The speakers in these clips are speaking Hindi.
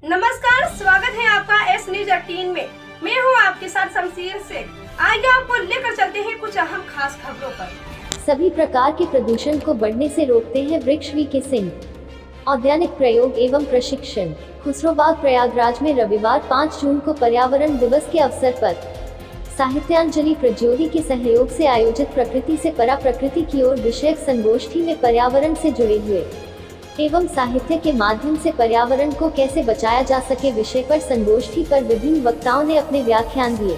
नमस्कार, स्वागत है आपका एस न्यूज 18 में। मैं हूं आपके साथ शमशीर शेख। आइए आपको लेकर चलते हैं कुछ अहम खास खबरों पर। सभी प्रकार के प्रदूषण को बढ़ने से रोकते हैं वृक्ष वी सिंह। औद्यानिक प्रयोग एवं प्रशिक्षण। खुसरोबाग प्रयागराज में रविवार 5 जून को पर्यावरण दिवस के अवसर पर साहित्यांजलि प्रज्योति के सहयोग से आयोजित प्रकृति से परा प्रकृति की ओर विषयक संगोष्ठी में पर्यावरण से जुड़े हुए एवं साहित्य के माध्यम से पर्यावरण को कैसे बचाया जा सके विषय पर संगोष्ठी पर विभिन्न वक्ताओं ने अपने व्याख्यान दिए।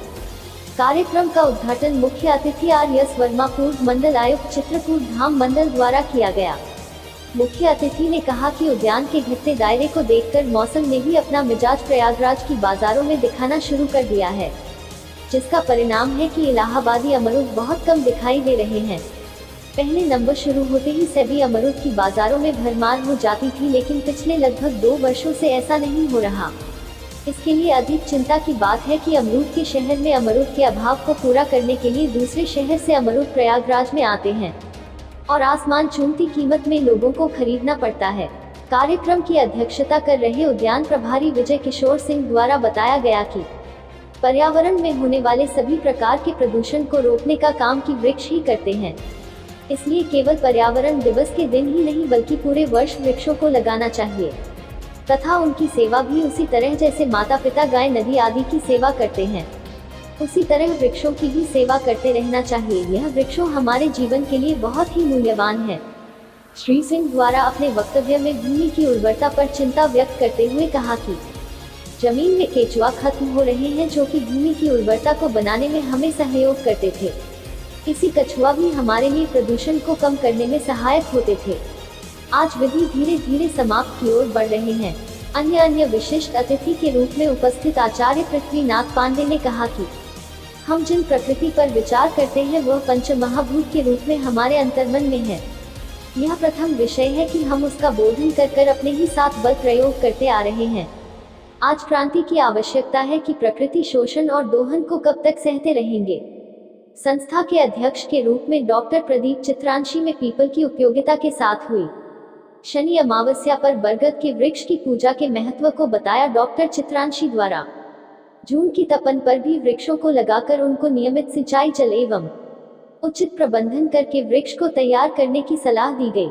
कार्यक्रम का उद्घाटन मुख्य अतिथि आर.एस. वर्मा, पूर्व मंडल आयुक्त चित्रकूट धाम मंडल द्वारा किया गया। मुख्य अतिथि ने कहा कि उद्यान के घटते दायरे को देखकर मौसम ने भी अपना मिजाज प्रयागराज की बाजारों में दिखाना शुरू कर दिया है, जिसका परिणाम है कि इलाहाबादी अमरूद बहुत कम दिखाई दे रहे हैं। पहले नंबर शुरू होते ही सभी अमरूद की बाजारों में भरमार हो जाती थी, लेकिन पिछले लगभग 2 वर्षों से ऐसा नहीं हो रहा। इसके लिए अधिक चिंता की बात है कि अमरूद के शहर में अमरूद के अभाव को पूरा करने के लिए दूसरे शहर से अमरूद प्रयागराज में आते हैं और आसमान चूमती कीमत में लोगों को खरीदना पड़ता है। कार्यक्रम की अध्यक्षता कर रहे उद्यान प्रभारी विजय किशोर सिंह द्वारा बताया गया कि पर्यावरण में होने वाले सभी प्रकार के प्रदूषण को रोकने का काम की वृक्ष ही करते हैं, इसलिए केवल पर्यावरण दिवस के दिन ही नहीं बल्कि पूरे वर्ष वृक्षों को लगाना चाहिए तथा उनकी सेवा भी उसी तरह जैसे माता पिता गाय नदी आदि की सेवा करते हैं, उसी तरह वृक्षों की भी सेवा करते रहना चाहिए। यह वृक्षों हमारे जीवन के लिए बहुत ही मूल्यवान है। श्री सिंह द्वारा अपने वक्तव्य में भूमि की उर्वरता पर चिंता व्यक्त करते हुए कहा कि जमीन में केचुआ खत्म हो रहे हैं, जो कि भूमि की उर्वरता को बनाने में हमें सहयोग करते थे। इसी कछुआ भी हमारे लिए प्रदूषण को कम करने में सहायक होते थे। आज विधि धीरे धीरे समाप्त की ओर बढ़ रहे हैं। अन्य विशिष्ट अतिथि के रूप में उपस्थित आचार्य पृथ्वीनाथ पांडे ने कहा कि हम जिन प्रकृति पर विचार करते हैं वह पंच महाभूत के रूप में हमारे अंतर्मन में है। यह प्रथम विषय है कि हम उसका बोधन कर अपने ही साथ बल प्रयोग करते आ रहे हैं। आज क्रांति की आवश्यकता है कि प्रकृति शोषण और दोहन को कब तक सहते रहेंगे। संस्था के अध्यक्ष के रूप में डॉक्टर प्रदीप चित्रांशी में पीपल की उपयोगिता के साथ हुई शनि अमावस्या पर बरगद के वृक्ष की पूजा के महत्व को बताया डॉक्टर चित्रांशी द्वारा। जून की तपन पर भी वृक्षों को लगाकर उनको नियमित सिंचाई जल एवं उचित प्रबंधन करके वृक्ष को तैयार करने की सलाह दी गई।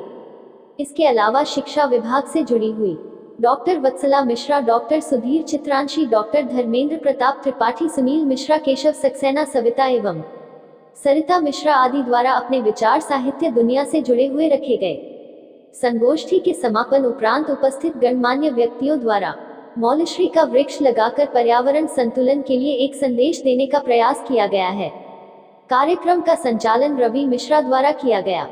इसके अलावा शिक्षा विभाग से जुड़ी हुई डॉक्टर वत्सला मिश्रा, डॉक्टर सुधीर चित्रांशी, डॉक्टर धर्मेंद्र प्रताप त्रिपाठी, सुनील मिश्रा, केशव सक्सेना, सविता एवं सरिता मिश्रा आदि द्वारा अपने विचार साहित्य दुनिया से जुड़े हुए रखे गए। संगोष्ठी के समापन उपरांत उपस्थित गणमान्य व्यक्तियों द्वारा मौलश्री का वृक्ष लगाकर पर्यावरण संतुलन के लिए एक संदेश देने का प्रयास किया गया है। कार्यक्रम का संचालन रवि मिश्रा द्वारा किया गया।